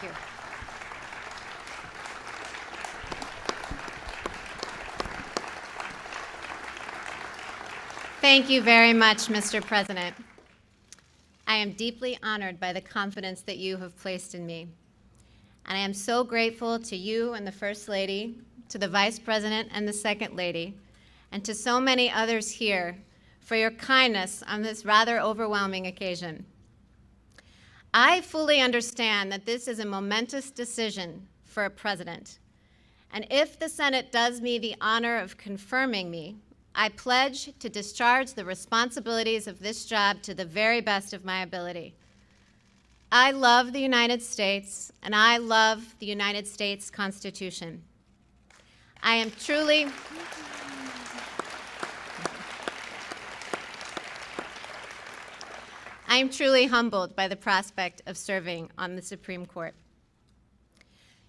you. Thank you very much, Mr. President. I am deeply honored by the confidence that you have placed in me. And I am so grateful to you and the First Lady, to the Vice President and the Second Lady, and to so many others here for your kindness on this rather overwhelming occasion. I fully understand that this is a momentous decision for a president. And if the Senate does me the honor of confirming me, I pledge to discharge the responsibilities of this job to the very best of my ability. I love the United States, and I love the United States Constitution. I am truly humbled by the prospect of serving on the Supreme Court.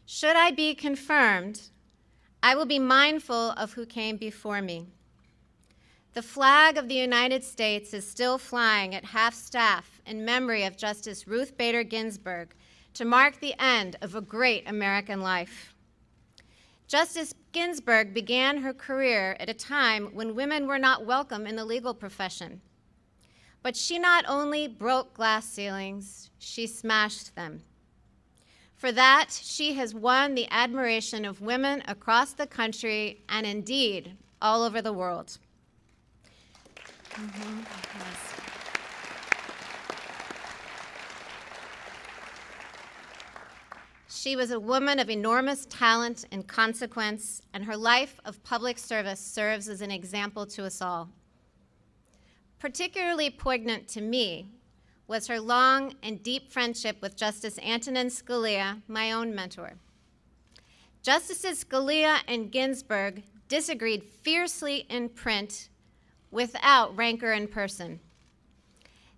Should I be confirmed, I will be mindful of who came before me. The flag of the United States is still flying at half-staff in memory of Justice Ruth Bader Ginsburg to mark the end of a great American life. Justice Ginsburg began her career at a time when women were not welcome in the legal profession. But she not only broke glass ceilings, she smashed them. For that, she has won the admiration of women across the country and indeed all over the world. Yes. She was a woman of enormous talent and consequence, and her life of public service serves as an example to us all. Particularly poignant to me was her long and deep friendship with Justice Antonin Scalia, my own mentor. Justices Scalia and Ginsburg disagreed fiercely in print without rancor in person.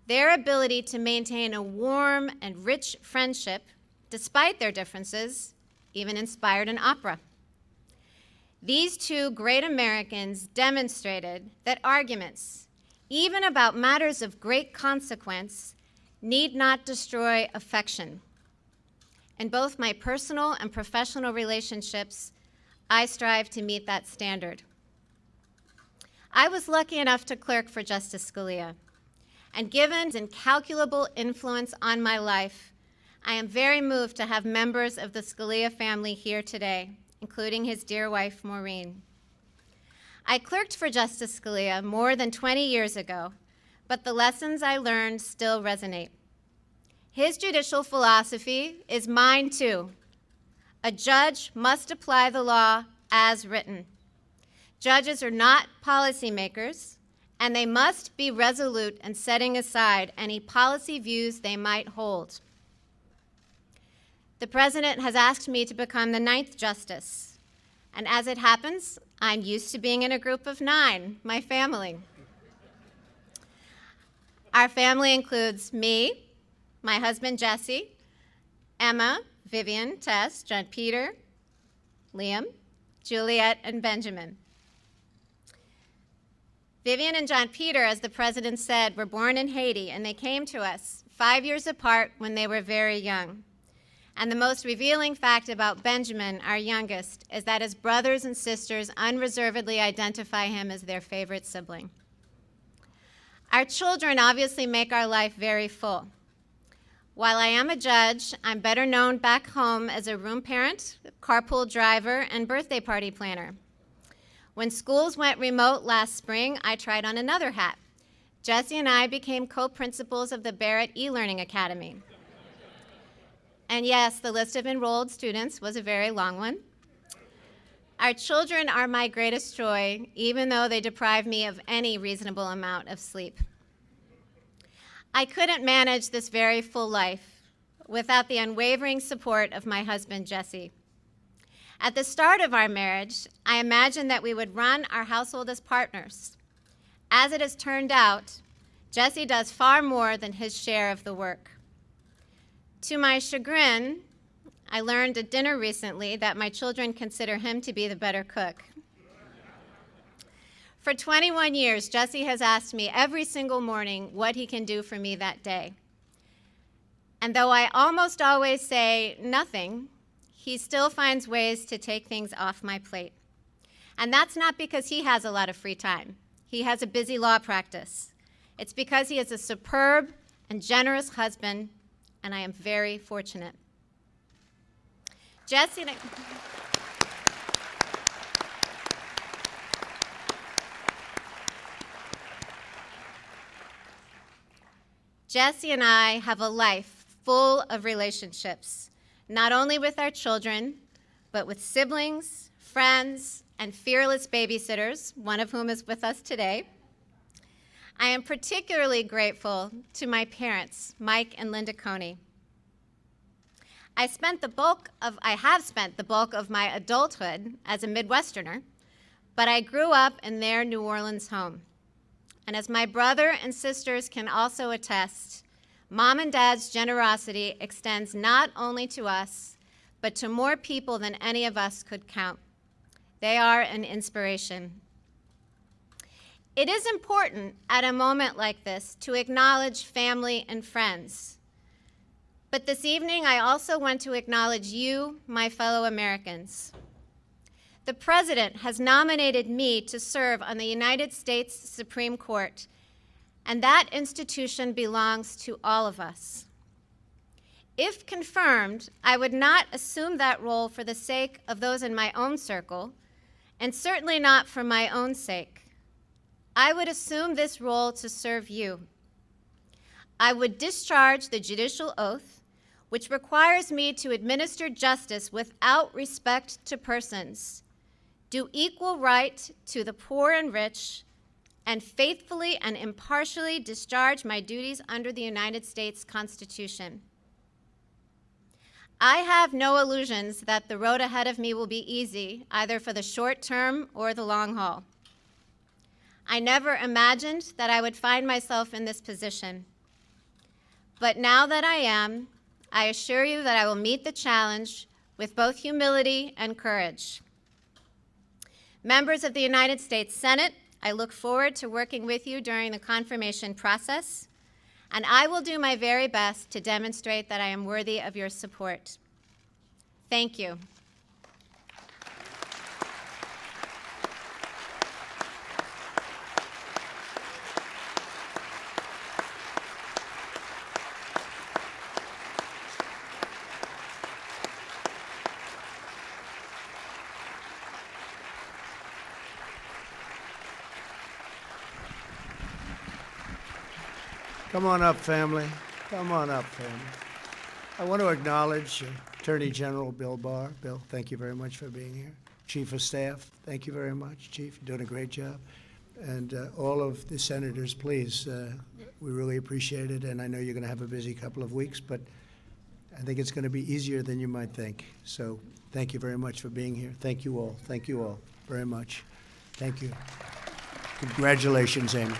Their ability to maintain a warm and rich friendship, despite their differences, even inspired an opera. These two great Americans demonstrated that arguments, even about matters of great consequence, need not destroy affection. In both my personal and professional relationships, I strive to meet that standard. I was lucky enough to clerk for Justice Scalia, and given his incalculable influence on my life, I am very moved to have members of the Scalia family here today, including his dear wife, Maureen. I clerked for Justice Scalia more than 20 years ago, but the lessons I learned still resonate. His judicial philosophy is mine too. A judge must apply the law as written. Judges are not policymakers, and they must be resolute in setting aside any policy views they might hold. The President has asked me to become the 9th Justice, and as it happens, I'm used to being in a group of 9, my family. Our family includes me, my husband Jesse, Emma, Vivian, Tess, John Peter, Liam, Juliet, and Benjamin. Vivian and John Peter, as the President said, were born in Haiti, and they came to us 5 years apart when they were very young. And the most revealing fact about Benjamin, our youngest, is that his brothers and sisters unreservedly identify him as their favorite sibling. Our children obviously make our life very full. While I am a judge, I'm better known back home as a room parent, carpool driver, and birthday party planner. When schools went remote last spring, I tried on another hat. Jesse and I became co-principals of the Barrett e-Learning Academy. And yes, the list of enrolled students was a very long one. Our children are my greatest joy, even though they deprive me of any reasonable amount of sleep. I couldn't manage this very full life without the unwavering support of my husband, Jesse. At the start of our marriage, I imagined that we would run our household as partners. As it has turned out, Jesse does far more than his share of the work. To my chagrin, I learned at dinner recently that my children consider him to be the better cook. For 21 years, Jesse has asked me every single morning what he can do for me that day. And though I almost always say nothing, he still finds ways to take things off my plate. And that's not because he has a lot of free time. He has a busy law practice. It's because he is a superb and generous husband, and I am very fortunate. Jesse and I have a life full of relationships, not only with our children, but with siblings, friends, and fearless babysitters, one of whom is with us today. I am particularly grateful to my parents, Mike and Linda Coney. I have spent the bulk of my adulthood as a Midwesterner, but I grew up in their New Orleans home. And as my brother and sisters can also attest, Mom and Dad's generosity extends not only to us, but to more people than any of us could count. They are an inspiration. It is important at a moment like this to acknowledge family and friends. But this evening, I also want to acknowledge you, my fellow Americans. The President has nominated me to serve on the United States Supreme Court, and that institution belongs to all of us. If confirmed, I would not assume that role for the sake of those in my own circle, and certainly not for my own sake. I would assume this role to serve you. I would discharge the judicial oath, which requires me to administer justice without respect to persons, do equal right to the poor and rich, and faithfully and impartially discharge my duties under the United States Constitution. I have no illusions that the road ahead of me will be easy, either for the short term or the long haul. I never imagined that I would find myself in this position. But now that I am, I assure you that I will meet the challenge with both humility and courage. Members of the United States Senate, I look forward to working with you during the confirmation process, and I will do my very best to demonstrate that I am worthy of your support. Thank you. Come on up, family. Come on up, family. I want to acknowledge Attorney General Bill Barr. Bill, thank you very much for being here. Chief of Staff, thank you very much. Chief, you're doing a great job. And all of the senators, please, we really appreciate it. And I know you're going to have a busy couple of weeks, but I think it's going to be easier than you might think. So thank you very much for being here. Thank you all. Thank you all very much. Thank you. Congratulations, Amy.